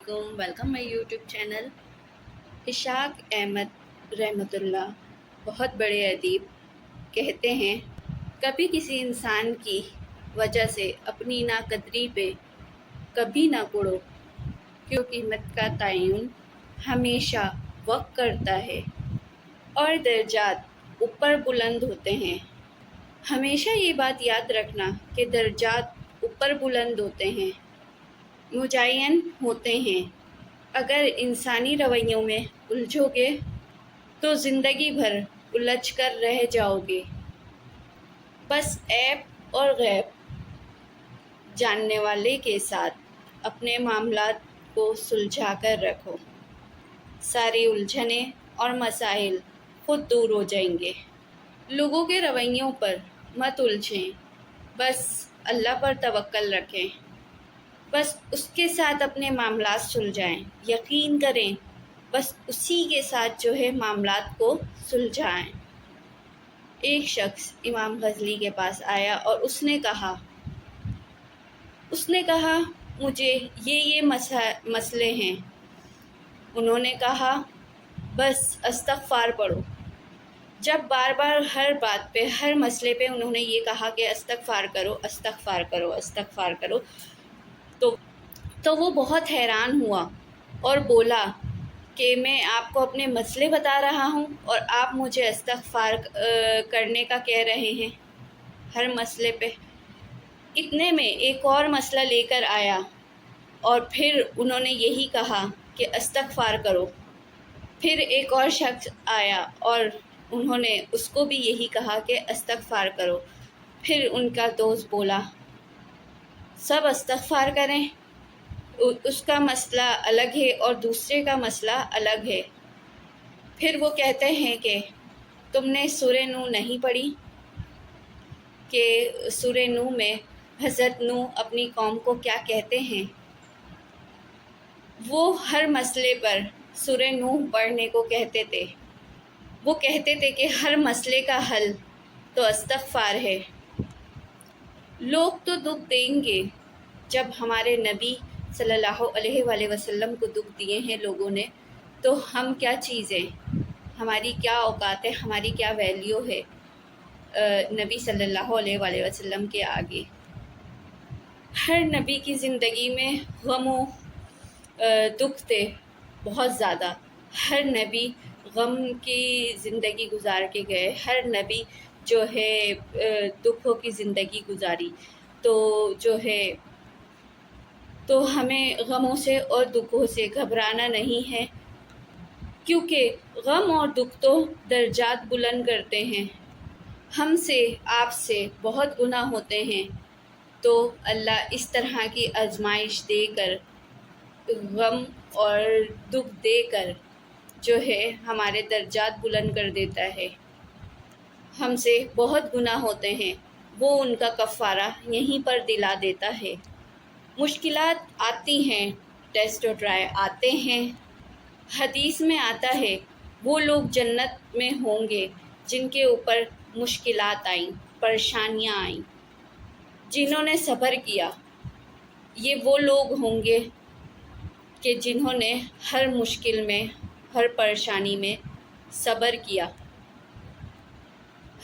वालेकुम, welcome my YouTube channel. Ishaq Ahmad रहमतुल्लाह बहुत बड़े अदीब कहते हैं, कभी किसी इंसान की वजह से अपनी नाकदरी पे कभी ना कुड़ो, क्योंकि कीमत का तयन हमेशा वक्त करता है और दर्जात ऊपर बुलंद होते हैं। हमेशा ये बात याद रखना कि दर्जात ऊपर बुलंद होते हैं, मुजय्यन होते हैं। अगर इंसानी रवैयों में उलझोगे तो ज़िंदगी भर उलझ कर रह जाओगे। बस ऐब और गैब जानने वाले के साथ अपने मामलात को सुलझा कर रखो, सारी उलझनें और मसाइल खुद दूर हो जाएंगे। लोगों के रवैयों पर मत उलझें, बस अल्लाह पर तवक्कल रखें, बस उसके साथ अपने मामलात सुलझाएं। यकीन करें, बस उसी के साथ मामलात को सुलझाएं। एक शख्स इमाम गज़ली के पास आया और उसने कहा मुझे ये मसले हैं। उन्होंने कहा बस अस्तग़फ़ार पढ़ो। जब बार बार हर बात पे, हर मसले पे उन्होंने ये कहा कि अस्तग़फ़ार करो, अस्तग़फ़ार करो, अस्तग़फ़ार करो, तो वो बहुत हैरान हुआ और बोला कि मैं आपको अपने मसले बता रहा हूँ और आप मुझे इस्तग़फ़ार करने का कह रहे हैं हर मसले पे। इतने में एक और मसला लेकर आया और फिर उन्होंने यही कहा कि इस्तग़फ़ार करो। फिर एक और शख्स आया और उन्होंने उसको भी यही कहा कि इस्तग़फ़ार करो। फिर उनका दोस्त बोला सब इस्तग़फ़ार करें, उसका मसला अलग है और दूसरे का मसला अलग है। फिर वो कहते हैं कि तुमने सूरह नूह नहीं पढ़ी कि सूरह नूह में हज़रत नूह अपनी कौम को क्या कहते हैं। वो हर मसले पर सूरह नूह पढ़ने को कहते थे। वो कहते थे कि हर मसले का हल तो इस्तग़फ़ार है। लोग तो दुख देंगे, जब हमारे नबी सल्लल्लाहु अलैहि वसल्लम को दुख दिए हैं लोगों ने, तो हम क्या चीज़ें, हमारी क्या औकात है, हमारी क्या वैल्यू है नबी सल्लल्लाहु अलैहि वसल्लम के आगे। हर नबी की ज़िंदगी में गम और दुख थे बहुत ज़्यादा। हर नबी गम की ज़िंदगी गुजार के गए, हर नबी दुखों की ज़िंदगी गुजारी। तो हमें गमों से और दुखों से घबराना नहीं है, क्योंकि गम और दुख तो दर्जात बुलंद करते हैं। हमसे आपसे बहुत गुनाह होते हैं, तो अल्लाह इस तरह की आजमाइश देकर, गम और दुख देकर हमारे दर्जात बुलंद कर देता है। हमसे बहुत गुनाह होते हैं, वो उनका कफ़ारा यहीं पर दिला देता है। मुश्किलात आती हैं, टेस्ट और ट्राई आते हैं। हदीस में आता है वो लोग जन्नत में होंगे जिनके ऊपर मुश्किलात आईं, परेशानियां आईं, जिन्होंने सब्र किया। ये वो लोग होंगे कि जिन्होंने हर मुश्किल में, हर परेशानी में सब्र किया।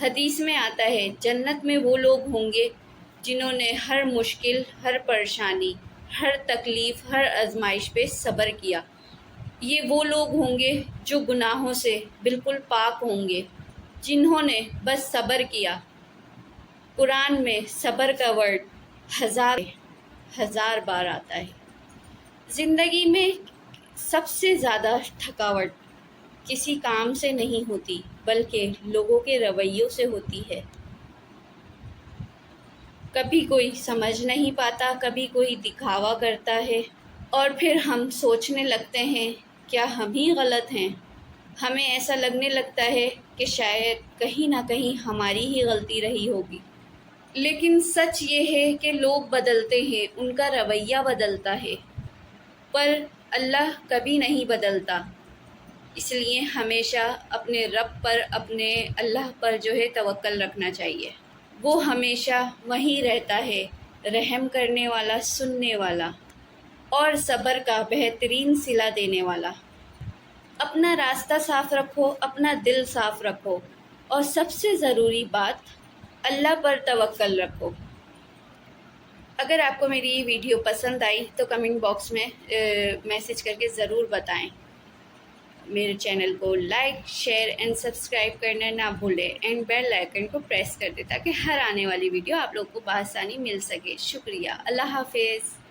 हदीस में आता है जन्नत में वो लोग होंगे जिन्होंने हर मुश्किल, हर परेशानी, हर तकलीफ़, हर आजमाइश पे सब्र किया। ये वो लोग होंगे जो गुनाहों से बिल्कुल पाक होंगे, जिन्होंने बस सब्र किया। कुरान में सब्र का वर्ड हज़ार बार आता है। ज़िंदगी में सबसे ज़्यादा थकावट किसी काम से नहीं होती, बल्कि लोगों के रवैयों से होती है। कभी कोई समझ नहीं पाता, कभी कोई दिखावा करता है और फिर हम सोचने लगते हैं क्या हम ही गलत हैं। हमें ऐसा लगने लगता है कि शायद कहीं ना कहीं हमारी ही गलती रही होगी। लेकिन सच ये है कि लोग बदलते हैं, उनका रवैया बदलता है, पर अल्लाह कभी नहीं बदलता। इसलिए हमेशा अपने रब पर, अपने अल्लाह पर तवक्कल रखना चाहिए। वो हमेशा वहीं रहता है, रहम करने वाला, सुनने वाला। اور صبر کا بہترین صلہ دینے والا۔ اپنا راستہ صاف رکھو، اپنا دل صاف رکھو، اور سب سے ضروری بات، اللہ پر توکل رکھو۔ اگر آپ کو میری یہ ویڈیو پسند آئی تو کمنٹ باکس میں میسج کر کے ضرور بتائیں۔ میرے چینل کو لائک، شیئر اینڈ سبسکرائب کرنا نہ بھولیں، اینڈ بیل آئیکن کو پریس کر دیں تاکہ ہر آنے والی ویڈیو آپ لوگوں کو بآسانی مل سکے۔ شکریہ۔ اللہ حافظ۔